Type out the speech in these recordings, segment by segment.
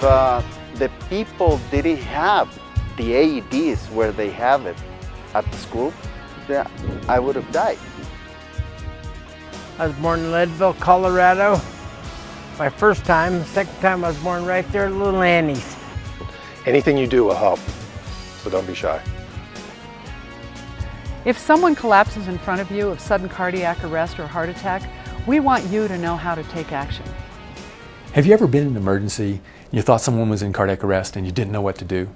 the people didn't have the AEDs where they have it at the school, then I would have died. I was born in Leadville, Colorado. My first time. The second time I was born right there at Little Annie's. Anything you do will help, so don't be shy. If someone collapses in front of you of sudden cardiac arrest or heart attack, we want you to know how to take action. Have you ever been in an emergency and you thought someone was in cardiac arrest and you didn't know what to do?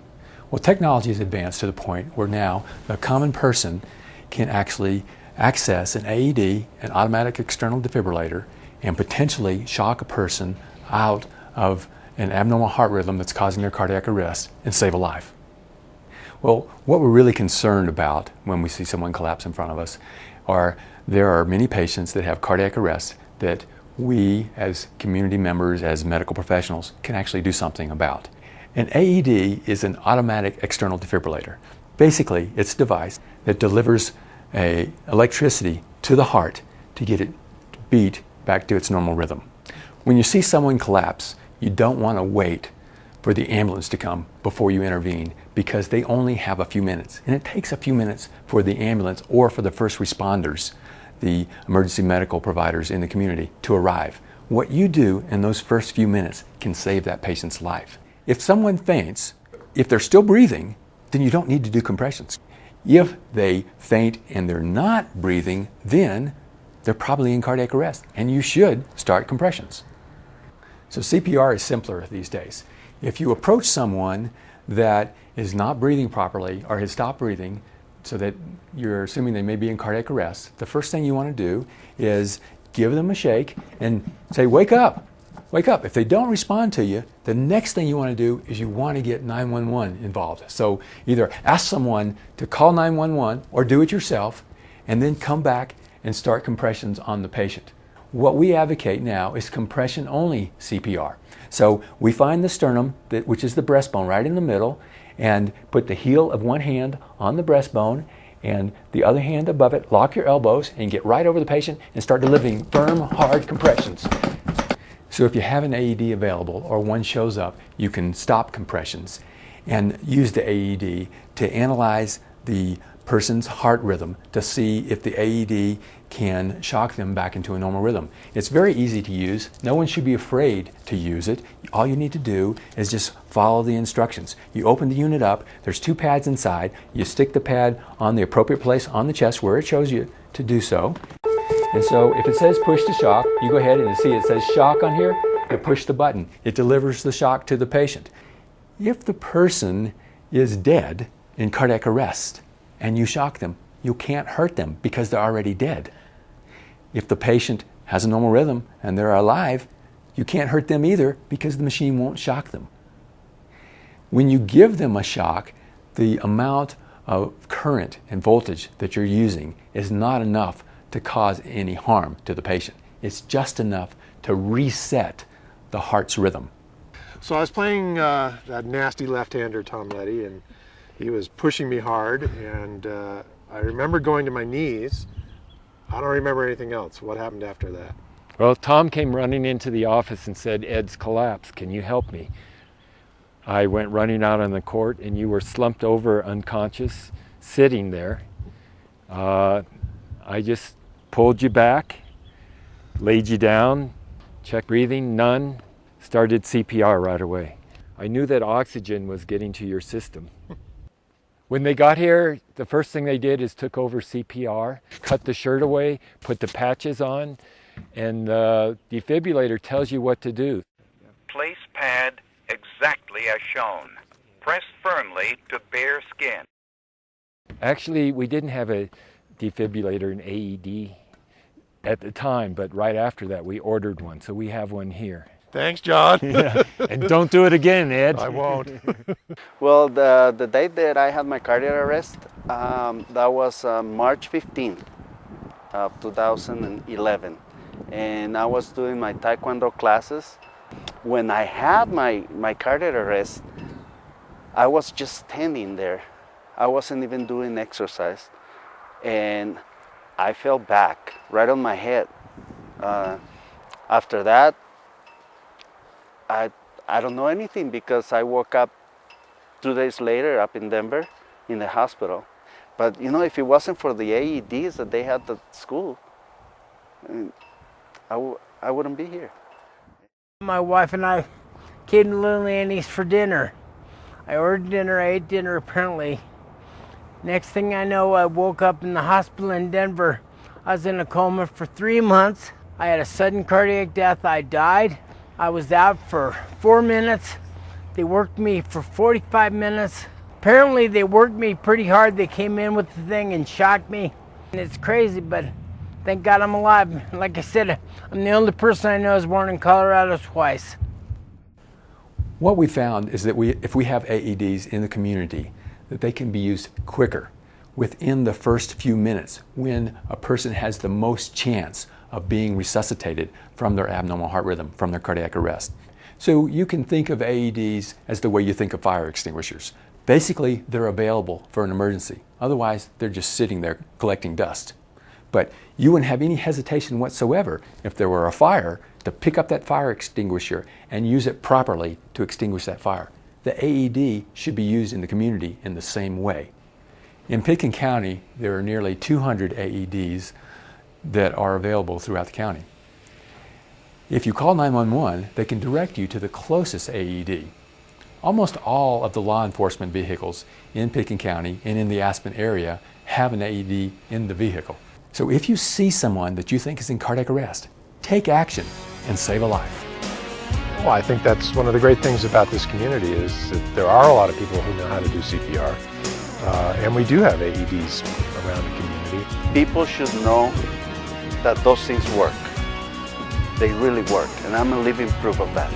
Well, technology has advanced to the point where now the common person can actually access an AED, an automatic external defibrillator, and potentially shock a person out of an abnormal heart rhythm that's causing their cardiac arrest and save a life. Well, what we're really concerned about when we see someone collapse in front of us are there are many patients that have cardiac arrest that we as community members, as medical professionals, can actually do something about. An AED is an automatic external defibrillator. Basically, it's a device that delivers electricity to the heart to get it to beat back to its normal rhythm. When you see someone collapse, you don't want to wait for the ambulance to come before you intervene because they only have a few minutes. And it takes a few minutes for the ambulance or for the first responders, the emergency medical providers in the community, to arrive. What you do in those first few minutes can save that patient's life. If someone faints, if they're still breathing, then you don't need to do compressions. If they faint and they're not breathing, then they're probably in cardiac arrest and you should start compressions. So CPR is simpler these days. If you approach someone that is not breathing properly or has stopped breathing so that you're assuming they may be in cardiac arrest, the first thing you want to do is give them a shake and say, "Wake up, wake up." If they don't respond to you, the next thing you want to do is you want to get 911 involved. So either ask someone to call 911 or do it yourself and then come back and start compressions on the patient. What we advocate now is compression-only CPR. So we find the sternum, which is the breastbone, right in the middle, and put the heel of one hand on the breastbone and the other hand above it. Lock your elbows and get right over the patient and start delivering firm, hard compressions. So if you have an AED available or one shows up, you can stop compressions and use the AED to analyze the person's heart rhythm to see if the AED can shock them back into a normal rhythm. It's very easy to use. No one should be afraid to use it. All you need to do is just follow the instructions. You open the unit up, there's 2 pads inside, you stick the pad on the appropriate place on the chest where it shows you to do so. And so if it says push to shock, you go ahead and you see it says shock on here, you push the button. It delivers the shock to the patient. If the person is dead in cardiac arrest and you shock them, you can't hurt them because they're already dead. If the patient has a normal rhythm and they're alive, you can't hurt them either because the machine won't shock them. When you give them a shock, the amount of current and voltage that you're using is not enough to cause any harm to the patient. It's just enough to reset the heart's rhythm. So I was playing that nasty left-hander, Tom Letty, and he was pushing me hard, and I remember going to my knees. I don't remember anything else. What happened after that? Well, Tom came running into the office and said, "Ed's collapsed. Can you help me?" I went running out on the court, and you were slumped over unconscious, sitting there. I just pulled you back, laid you down, checked breathing, none, started CPR right away. I knew that oxygen was getting to your system. When they got here, the first thing they did is took over CPR, cut the shirt away, put the patches on, and the defibrillator tells you what to do. Place pad exactly as shown. Press firmly to bare skin. Actually, we didn't have a defibrillator in AED at the time, but right after that we ordered one, so we have one here. Thanks, John. Yeah. And don't do it again, Ed. I won't. Well, the date that I had my cardiac arrest, that was March 15th of 2011. And I was doing my Taekwondo classes. When I had my cardiac arrest, I was just standing there. I wasn't even doing exercise. And I fell back right on my head. After that, I don't know anything because I woke up 2 days later up in Denver in the hospital. But you know, if it wasn't for the AEDs that they had at school, I wouldn't be here. My wife and I came to Little Annie's for dinner. I ordered dinner, I ate dinner apparently. Next thing I know, I woke up in the hospital in Denver. I was in a coma for 3 months. I had a sudden cardiac death. I died. I was out for 4 minutes. They worked me for 45 minutes. Apparently they worked me pretty hard. They came in with the thing and shocked me. And it's crazy, but thank God I'm alive. Like I said, I'm the only person I know who's born in Colorado twice. What we found is that if we have AEDs in the community, that they can be used quicker, within the first few minutes, when a person has the most chance of being resuscitated from their abnormal heart rhythm, from their cardiac arrest. So you can think of AEDs as the way you think of fire extinguishers. Basically, they're available for an emergency. Otherwise, they're just sitting there collecting dust. But you wouldn't have any hesitation whatsoever if there were a fire to pick up that fire extinguisher and use it properly to extinguish that fire. The AED should be used in the community in the same way. In Pitkin County, there are nearly 200 AEDs that are available throughout the county. If you call 911, they can direct you to the closest AED. Almost all of the law enforcement vehicles in Pitkin County and in the Aspen area have an AED in the vehicle. So if you see someone that you think is in cardiac arrest, take action and save a life. Well, I think that's one of the great things about this community is that there are a lot of people who know how to do CPR, and we do have AEDs around the community. People should know that those things work. They really work, and I'm a living proof of that.